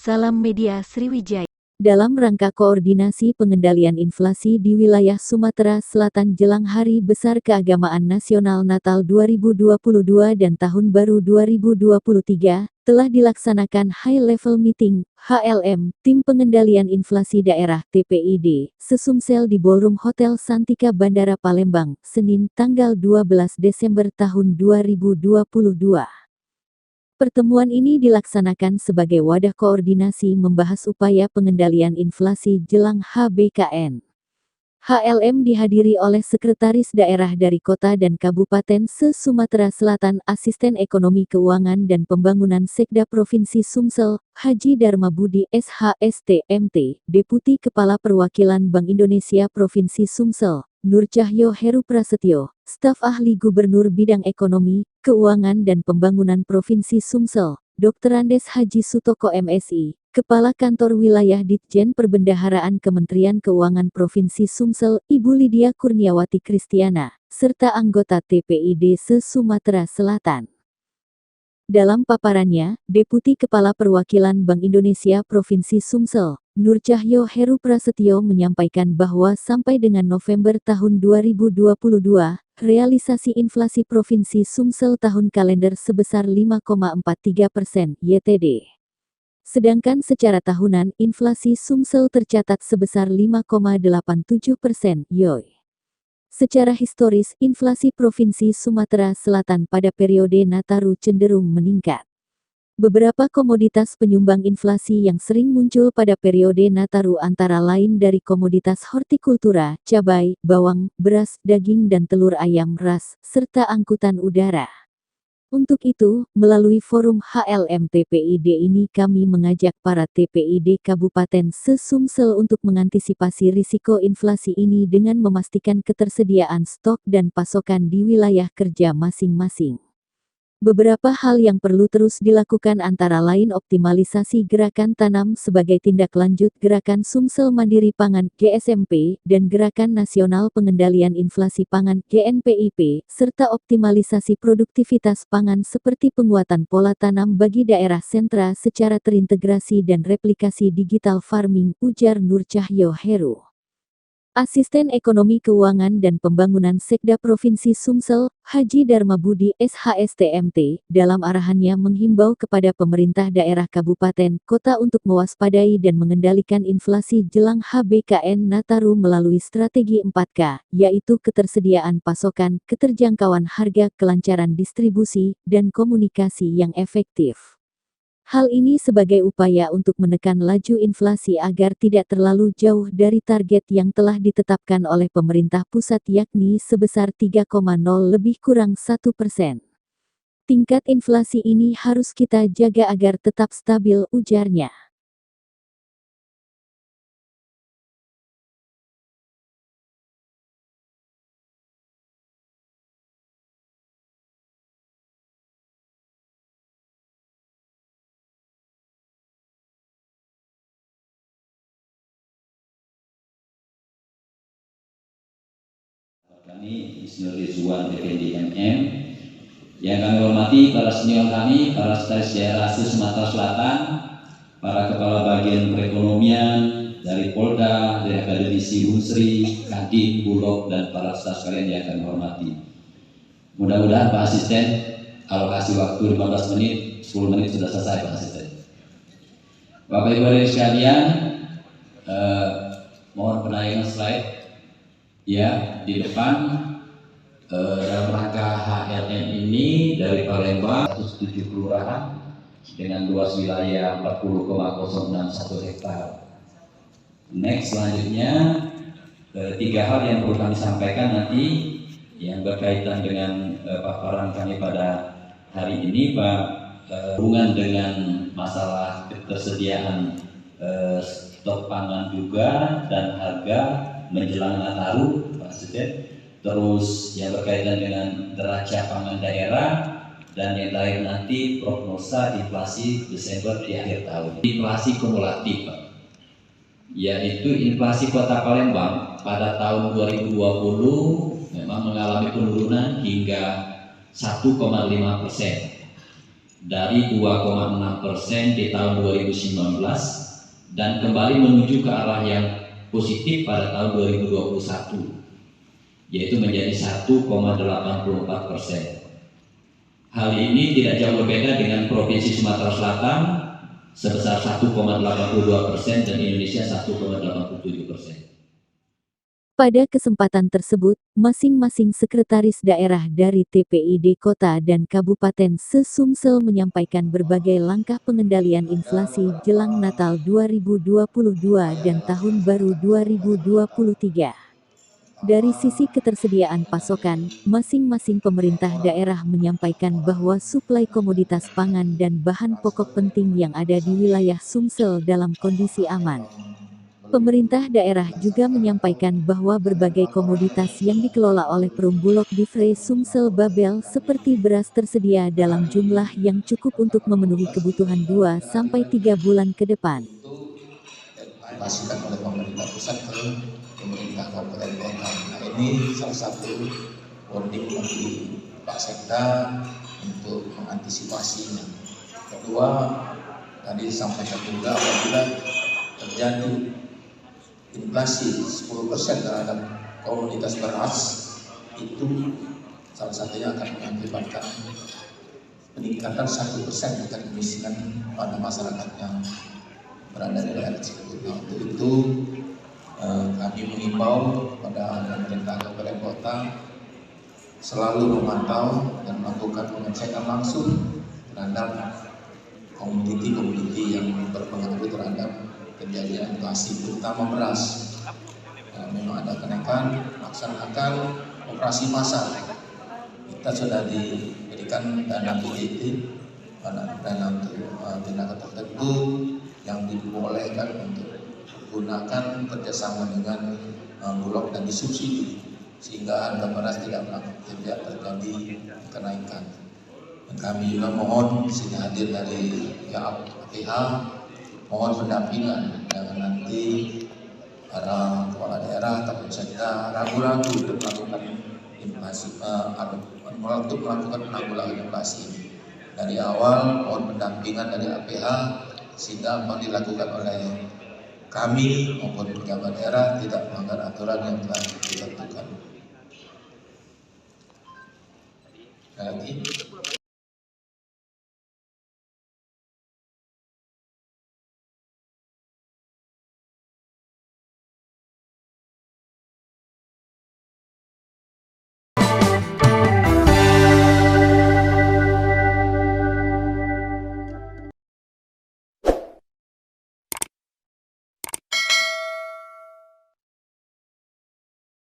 Salam Media Sriwijaya. Dalam rangka koordinasi pengendalian inflasi di wilayah Sumatera Selatan jelang Hari Besar Keagamaan Nasional Natal 2022 dan Tahun Baru 2023, telah dilaksanakan High Level Meeting, HLM, Tim Pengendalian Inflasi Daerah (TPID), Sesumsel di Ballroom Hotel Santika Bandara Palembang, Senin tanggal 12 Desember tahun 2022. Pertemuan ini dilaksanakan sebagai wadah koordinasi membahas upaya pengendalian inflasi jelang HBKN. HLM dihadiri oleh Sekretaris Daerah dari Kota dan Kabupaten se-Sumatera Selatan, Asisten Ekonomi Keuangan dan Pembangunan Sekda Provinsi Sumsel, Haji Dharma Budi SHST MT, Deputi Kepala Perwakilan Bank Indonesia Provinsi Sumsel, Nur Cahyo Heru Prasetyo, Staf Ahli Gubernur Bidang Ekonomi, Keuangan dan Pembangunan Provinsi Sumsel, Dr. Andes Haji Sutoko MSI, Kepala Kantor Wilayah Ditjen Perbendaharaan Kementerian Keuangan Provinsi Sumsel, Ibu Lydia Kurniawati Kristiana, serta anggota TPID se-Sumatera Selatan. Dalam paparannya, Deputi Kepala Perwakilan Bank Indonesia Provinsi Sumsel, Nur Cahyo Heru Prasetyo menyampaikan bahwa sampai dengan November tahun 2022, realisasi inflasi Provinsi Sumsel tahun kalender sebesar 5,43% YTD. Sedangkan secara tahunan, inflasi Sumsel tercatat sebesar 5,87% YoY. Secara historis, inflasi Provinsi Sumatera Selatan pada periode Nataru cenderung meningkat. Beberapa komoditas penyumbang inflasi yang sering muncul pada periode Nataru antara lain dari komoditas hortikultura, cabai, bawang, beras, daging dan telur ayam ras, serta angkutan udara. Untuk itu, melalui forum HLM TPID ini kami mengajak para TPID Kabupaten se-Sumsel untuk mengantisipasi risiko inflasi ini dengan memastikan ketersediaan stok dan pasokan di wilayah kerja masing-masing. Beberapa hal yang perlu terus dilakukan antara lain optimalisasi gerakan tanam sebagai tindak lanjut Gerakan Sumsel Mandiri Pangan (GSMP) dan Gerakan Nasional Pengendalian Inflasi Pangan (GNPIP), serta optimalisasi produktivitas pangan seperti penguatan pola tanam bagi daerah sentra secara terintegrasi dan replikasi digital farming, ujar Nur Cahyo Heru. Asisten Ekonomi Keuangan dan Pembangunan Sekda Provinsi Sumsel, Haji Dharma Budi SHST MT, dalam arahannya menghimbau kepada pemerintah daerah kabupaten, kota untuk mewaspadai dan mengendalikan inflasi jelang HBKN Nataru melalui strategi 4K, yaitu ketersediaan pasokan, keterjangkauan harga, kelancaran distribusi, dan komunikasi yang efektif. Hal ini sebagai upaya untuk menekan laju inflasi agar tidak terlalu jauh dari target yang telah ditetapkan oleh pemerintah pusat yakni sebesar 3,0 lebih kurang 1%. Tingkat inflasi ini harus kita jaga agar tetap stabil, ujarnya. Kami Insinyur Rizwan Effendi MM, yang kami hormati para senior kami, para sekretaris daerah Sumatera Selatan, para kepala bagian perekonomian dari Polda, dari Akademisi Unsri, Kadin, Bulog, dan para staf sekalian yang kami hormati. Mudah-mudahan Pak Asisten alokasi waktu 15 menit, 10 menit sudah selesai Pak Asisten. Bapak Ibu hadirin sekalian, mohon penayangan slide. Ya, di depan dalam rangka HLM ini dari Palembang 107 kelurahan dengan luas wilayah 40,061 hektar. Next, selanjutnya 3 hal yang perlu kami sampaikan nanti yang berkaitan dengan paparan kami pada hari ini, Pak, hubungan dengan masalah ketersediaan stok pangan juga dan harga menjelang Nataru, Pak Asisten, terus yang berkaitan dengan neraca pangan daerah, dan yang terakhir nanti prognosa inflasi Desember di akhir tahun. Inflasi kumulatif, Pak, yaitu inflasi Kota Palembang pada tahun 2020 memang mengalami penurunan hingga 1,5%. dari 2,6% di tahun 2019 dan kembali menuju ke arah yang positif pada tahun 2021, yaitu menjadi 1,84%. Hal ini tidak jauh berbeda dengan Provinsi Sumatera Selatan sebesar 1,82% dan Indonesia 1,87%. Pada kesempatan tersebut, masing-masing sekretaris daerah dari TPID Kota dan Kabupaten se-Sumsel menyampaikan berbagai langkah pengendalian inflasi jelang Natal 2022 dan Tahun Baru 2023. Dari sisi ketersediaan pasokan, masing-masing pemerintah daerah menyampaikan bahwa suplai komoditas pangan dan bahan pokok penting yang ada di wilayah Sumsel dalam kondisi aman. Pemerintah daerah juga menyampaikan bahwa berbagai komoditas yang dikelola oleh Perumbulok Divre Sumsel Babel seperti beras tersedia dalam jumlah yang cukup untuk memenuhi kebutuhan 2-3 bulan ke depan. Dipastikan oleh pemerintah pusat ke pemerintah kabupaten kota. Nah, ini salah satu warning bagi Pak Sekda untuk mengantisipasinya. Kedua, tadi disampaikan juga apabila terjadi inflasi 10% terhadap komoditas beras, itu salah satunya akan mengakibatkan peningkatan 1% tingkat kemiskinan pada masyarakat yang berada di daerah tersebut. Nah, untuk itu kami mengimbau pada pemerintah kabupaten kota selalu memantau dan melakukan pengecekan langsung terhadap komoditi-komoditi yang berpengaruh terhadap kejadian inflasi, terutama beras. Memang ada kenaikan, laksanakan operasi massal. Kita sudah diberikan dana PJT, dana untuk tindakan tertentu yang dibolehkan untuk menggunakan kerjasama dengan Bulog dan disubsidi sehingga harga beras tidak terjadi kenaikan. Dan kami juga mohon sini hadir dari pihak PH, mohon pendampingan, jangan nanti para kepala daerah ataupun sekda ragu-ragu untuk melakukan inflasi, untuk melakukan penanggulangan inflasi ini. Dari awal mohon pendampingan dari APH sehingga apa dilakukan oleh kami maupun pejabat daerah tidak melanggar aturan yang telah ditentukan. Sekali lagi,